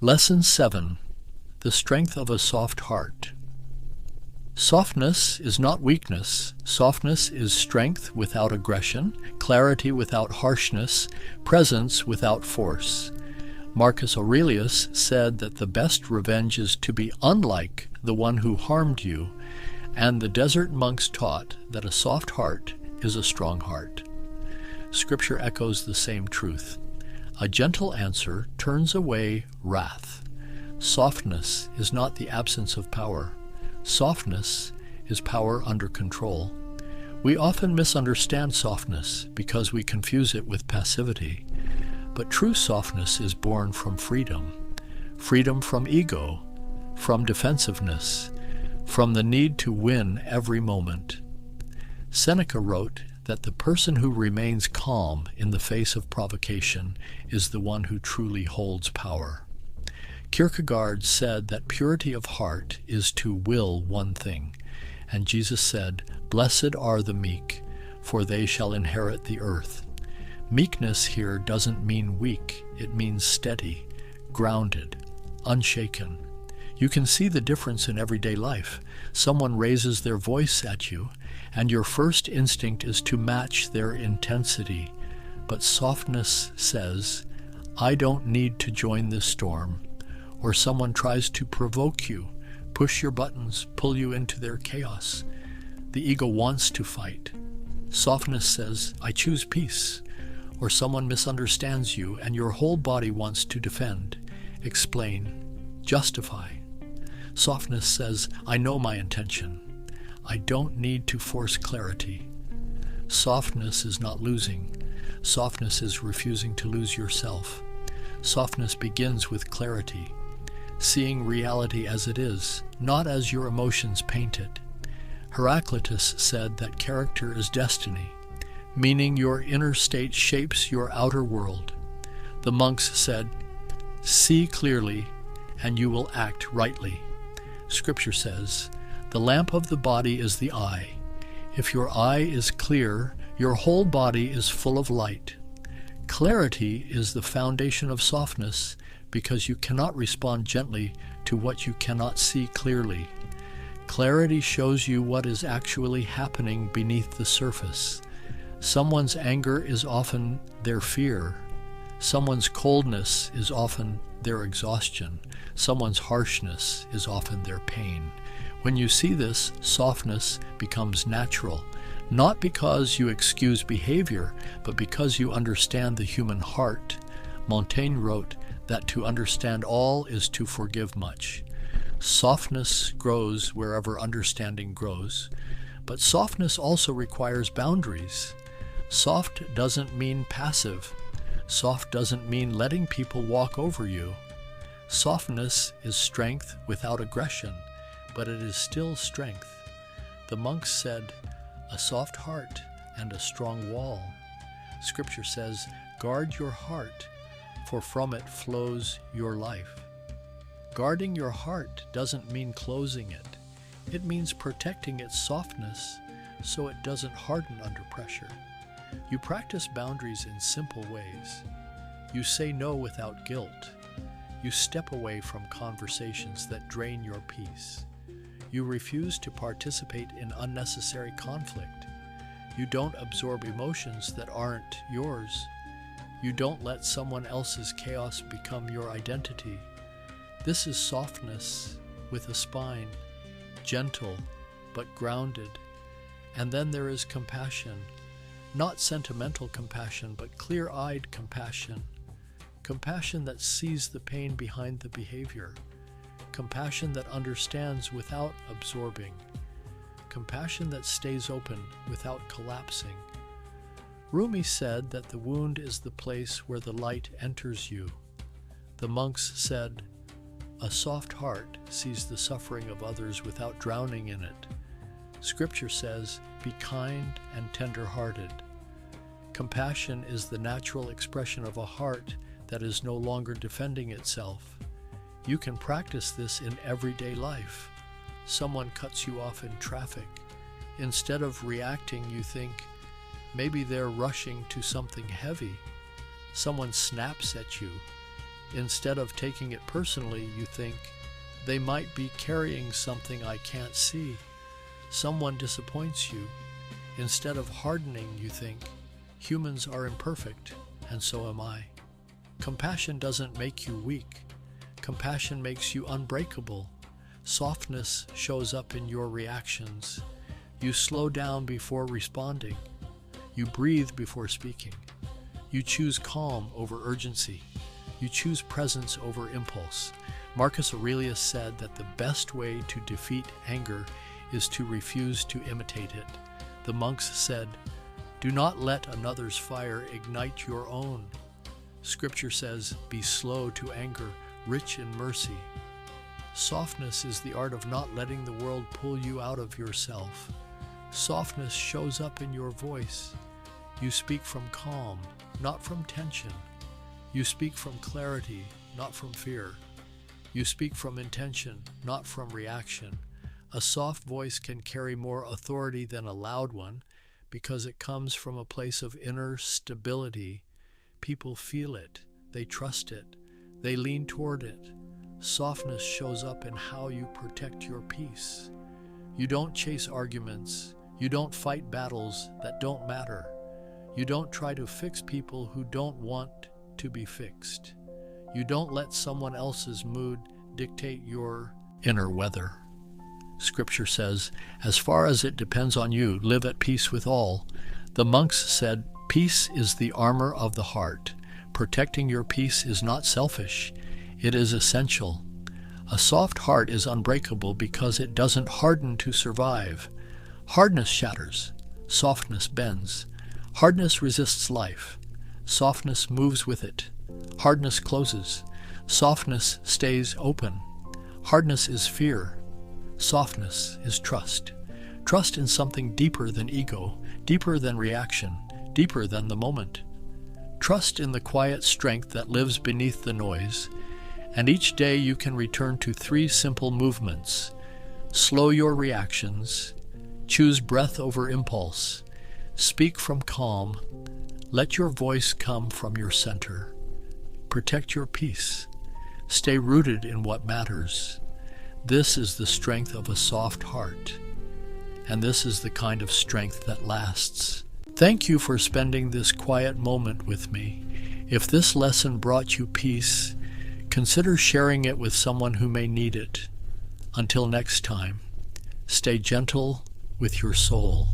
Lesson 7. The Strength of a Soft Heart. Softness is not weakness. Softness is strength without aggression, clarity without harshness, presence without force. Marcus Aurelius said that the best revenge is to be unlike the one who harmed you, and the desert monks taught that a soft heart is a strong heart. Scripture echoes the same truth. A gentle answer turns away wrath. Softness is not the absence of power. Softness is power under control. We often misunderstand softness because we confuse it with passivity. But true softness is born from freedom. Freedom from ego, from defensiveness, from the need to win every moment. Seneca wrote that the person who remains calm in the face of provocation is the one who truly holds power. Kierkegaard said that purity of heart is to will one thing, and Jesus said, "Blessed are the meek, for they shall inherit the earth." Meekness here doesn't mean weak, it means steady, grounded, unshaken. You can see the difference in everyday life. Someone raises their voice at you, and your first instinct is to match their intensity. But softness says, "I don't need to join this storm." Or someone tries to provoke you, push your buttons, pull you into their chaos. The ego wants to fight. Softness says, "I choose peace." Or someone misunderstands you, and your whole body wants to defend, explain, justify. Softness says, "I know my intention. I don't need to force clarity." Softness is not losing. Softness is refusing to lose yourself. Softness begins with clarity, seeing reality as it is, not as your emotions paint it. Heraclitus said that character is destiny, meaning your inner state shapes your outer world. The monks said, "See clearly, and you will act rightly." Scripture says, "The lamp of the body is the eye. If your eye is clear, your whole body is full of light." Clarity is the foundation of softness because you cannot respond gently to what you cannot see clearly. Clarity shows you what is actually happening beneath the surface. Someone's anger is often their fear. Someone's coldness is often their exhaustion. Someone's harshness is often their pain. When you see this, softness becomes natural, not because you excuse behavior, but because you understand the human heart. Montaigne wrote that to understand all is to forgive much. Softness grows wherever understanding grows, but softness also requires boundaries. Soft doesn't mean passive. Soft doesn't mean letting people walk over you. Softness is strength without aggression, but it is still strength. The monks said, "A soft heart and a strong wall." Scripture says, "Guard your heart, for from it flows your life." Guarding your heart doesn't mean closing it. It means protecting its softness so it doesn't harden under pressure. You practice boundaries in simple ways. You say no without guilt. You step away from conversations that drain your peace. You refuse to participate in unnecessary conflict. You don't absorb emotions that aren't yours. You don't let someone else's chaos become your identity. This is softness with a spine, gentle but grounded. And then there is compassion, not sentimental compassion, but clear-eyed compassion. Compassion that sees the pain behind the behavior. Compassion that understands without absorbing. Compassion that stays open without collapsing. Rumi said that the wound is the place where the light enters you. The monks said, "A soft heart sees the suffering of others without drowning in it." Scripture says, "Be kind and tender-hearted." Compassion is the natural expression of a heart that is no longer defending itself. You can practice this in everyday life. Someone cuts you off in traffic. Instead of reacting, you think, maybe they're rushing to something heavy. Someone snaps at you. Instead of taking it personally, you think, they might be carrying something I can't see. Someone disappoints you. Instead of hardening, you think, humans are imperfect, and so am I. Compassion doesn't make you weak. Compassion makes you unbreakable. Softness shows up in your reactions. You slow down before responding. You breathe before speaking. You choose calm over urgency. You choose presence over impulse. Marcus Aurelius said that the best way to defeat anger is to refuse to imitate it. The monks said, "Do not let another's fire ignite your own." Scripture says, "Be slow to anger, rich in mercy." Softness is the art of not letting the world pull you out of yourself. Softness shows up in your voice. You speak from calm, not from tension. You speak from clarity, not from fear. You speak from intention, not from reaction. A soft voice can carry more authority than a loud one because it comes from a place of inner stability. People feel it, they trust it, they lean toward it. Softness shows up in how you protect your peace. You don't chase arguments. You don't fight battles that don't matter. You don't try to fix people who don't want to be fixed. You don't let someone else's mood dictate your inner weather. Scripture says, "As far as it depends on you, live at peace with all." The monks said, "Peace is the armor of the heart." Protecting your peace is not selfish. It is essential. A soft heart is unbreakable because it doesn't harden to survive. Hardness shatters. Softness bends. Hardness resists life. Softness moves with it. Hardness closes. Softness stays open. Hardness is fear. Softness is trust. Trust in something deeper than ego, deeper than reaction, deeper than the moment. Trust in the quiet strength that lives beneath the noise. And each day you can return to 3 simple movements. Slow your reactions. Choose breath over impulse. Speak from calm. Let your voice come from your center. Protect your peace. Stay rooted in what matters. This is the strength of a soft heart. And this is the kind of strength that lasts. Thank you for spending this quiet moment with me. If this lesson brought you peace, consider sharing it with someone who may need it. Until next time, stay gentle with your soul.